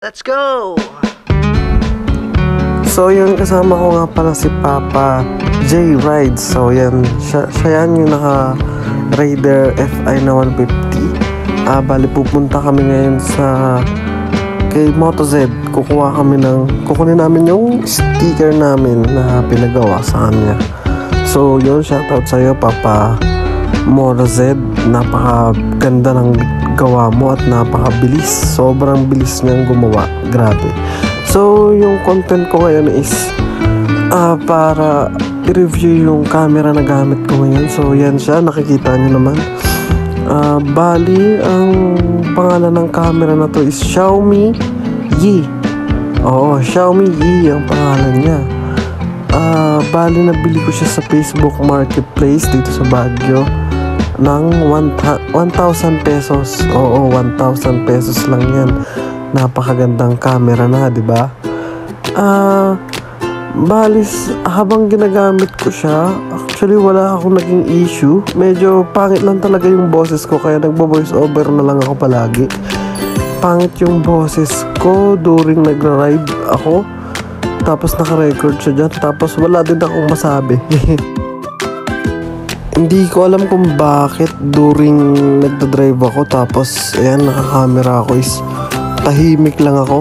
Let's go! So yun, kasama ko nga pala si Papa J Rides. So yan, siya yan yung naka Raider FI na 150. Bali pupunta kami ngayon sa kay MotoZ. Kukunin namin yung sticker namin na pinagawa sa kanya. So yun, shoutout sa'yo Papa MotoZ. Napakaganda ng gawa mo at napakabilis. Sobrang bilis niyang gumawa. Grabe. So yung content ko ngayon is para i-review yung camera na gamit ko ngayon. So yan siya, nakikita nyo naman. Bali, ang pangalan ng camera na to is Xiaomi Yi. Oo, Xiaomi Yi ang pangalan niya. Bali, nabili ko siya sa Facebook Marketplace dito sa Baguio ng 1,000 pesos. Oo, 1,000 pesos lang yan. Napakagandang camera na, di ba? Balis, habang ginagamit ko siya, actually wala akong naging issue. Medyo pangit lang talaga yung boses ko, kaya nagbo-voice over na lang ako palagi. Pangit yung boses ko during nagra-ride ako. Tapos naka-record siya dyan. Tapos wala din akong masabi. Hindi ko alam kung bakit during nagda-drive ako. Tapos, ayan, naka-camera ako is tahimik lang ako.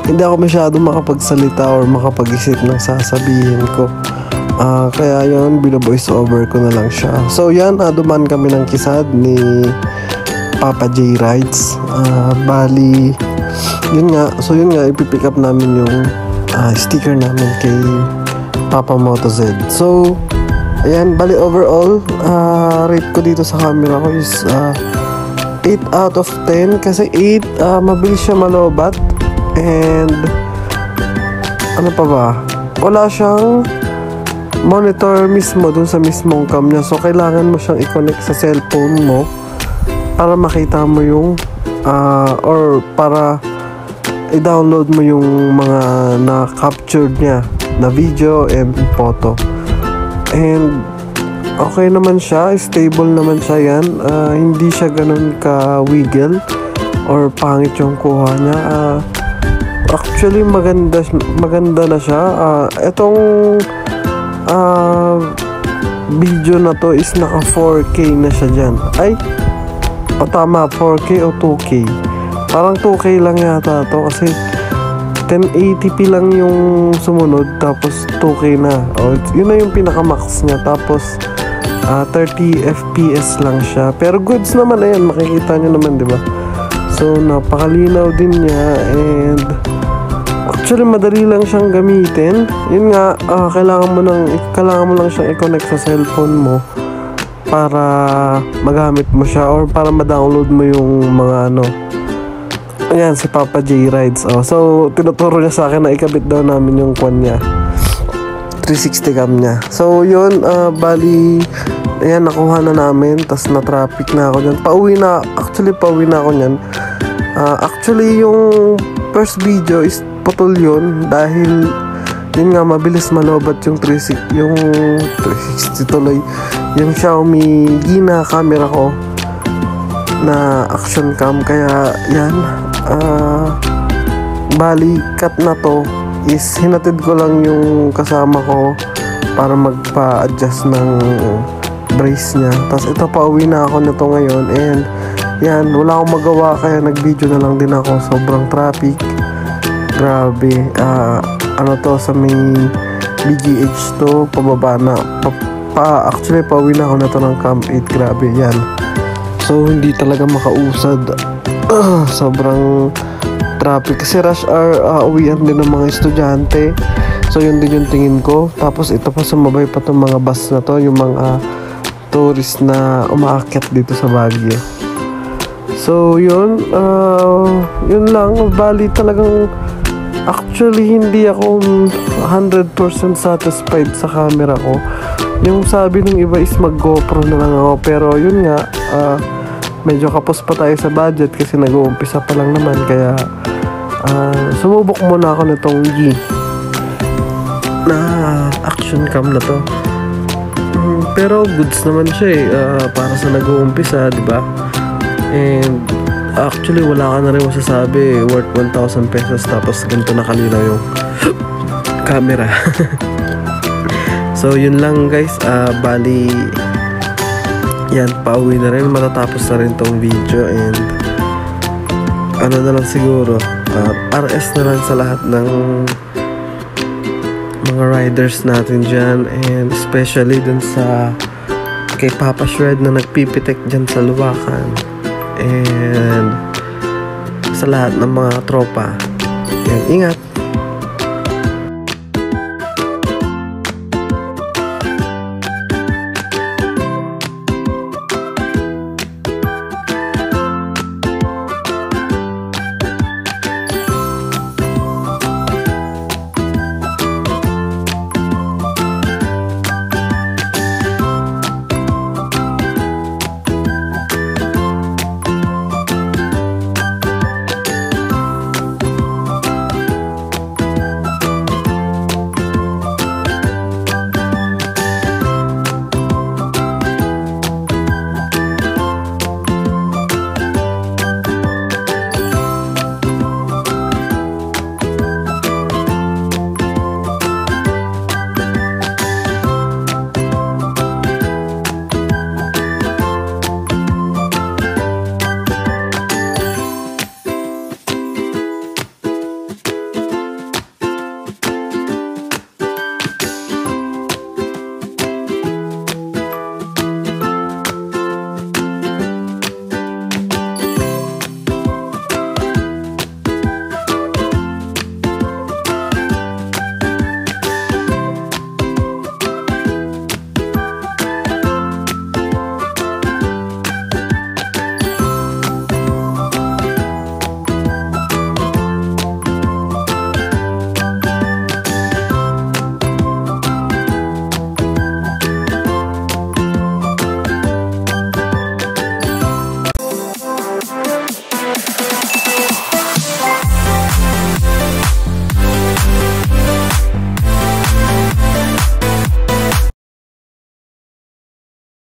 Hindi ako masyado makapagsalita or makapag-isip ng sasabihin ko. Kaya yun, bino-voice over ko na lang siya. So yan, duman kami ng kisad ni Papa J Rides. Bali, yun nga. So yun nga, ipipick up namin yung sticker namin kay Papa MotoZ. So, ayan, bali overall, rate ko dito sa camera ko is 8 out of 10 kasi 8, mabilis siya malobat and ano pa ba, wala siyang monitor mismo dun sa mismong cam niya, so kailangan mo siyang i-connect sa cellphone mo para makita mo yung or para i-download mo yung mga na-captured niya na video and photo. And okay naman siya, stable naman siya yan. Hindi siya ganun ka-wiggle or pangit yung kuha niya. Actually, maganda na siya. Itong video na to is naka 4K na siya dyan. Ay, tama, 4K o 2K. Parang 2K lang yata to kasi 1080p lang yung sumunod, tapos 2K na. Yun na yung pinaka-max niya. Tapos 30 FPS lang siya. Pero goods naman, ayan, makikita nyo naman, di ba? So, napakalinaw din niya and actually, madali lang siyang gamitin. Yun nga, kailangan mo lang siyang i-connect sa cellphone mo para magamit mo siya or para ma-download mo yung mga ayan, si Papa J Rides. So, tinuturo niya sa akin na ikabit daw namin yung kwan niya. 360 cam niya. So, yun, bali, ayan, nakuha na namin. Tapos, na-traffic na ako dyan. Pauwi na ako dyan. Actually, yung first video is putol yun. Dahil, yun nga, mabilis malobat yung 360 tuloy. Yung Xiaomi Gina camera ko na action cam. Kaya, yan. Bali, cut na to is hinatid ko lang yung kasama ko para magpa-adjust ng brace niya. Tapos ito, pauwi na ako nito ngayon and yan, wala akong magawa kaya nag-video na lang din ako. Sobrang traffic, grabe. To sa may BGH to, pababa na actually pauwi na ako nito ng Camp 8. Grabe yan. So hindi talaga makausad. Sobrang traffic kasi rush hour, uwian din ng mga estudyante. So yun din yung tingin ko. Tapos ito pa, sumabay pa itong mga bus na to, yung mga tourist na umaakyat dito sa Baguio. So yun, yun lang. Bali talagang actually hindi ako 100% satisfied sa camera ko. Yung sabi ng iba is mag GoPro na lang ako, pero yun nga, medyo kapos pa tayo sa budget kasi nag-uumpisa pa lang naman. Kaya sumubok muna ako nitong G na action cam na to. Pero goods naman siya para sa nag-uumpisa, di ba? And actually wala ka na rin masasabi, worth 1,000 pesos tapos ganito na kalinaw yung camera. So yun lang guys, bali yan, pauwi na rin, matatapos na rin tong video. And ano na lang siguro, RS na lang sa lahat ng mga riders natin dyan, and especially dun sa kay Papa Shred na nagpipitek dyan sa Luwakan, and sa lahat ng mga tropa. Yan, ingat!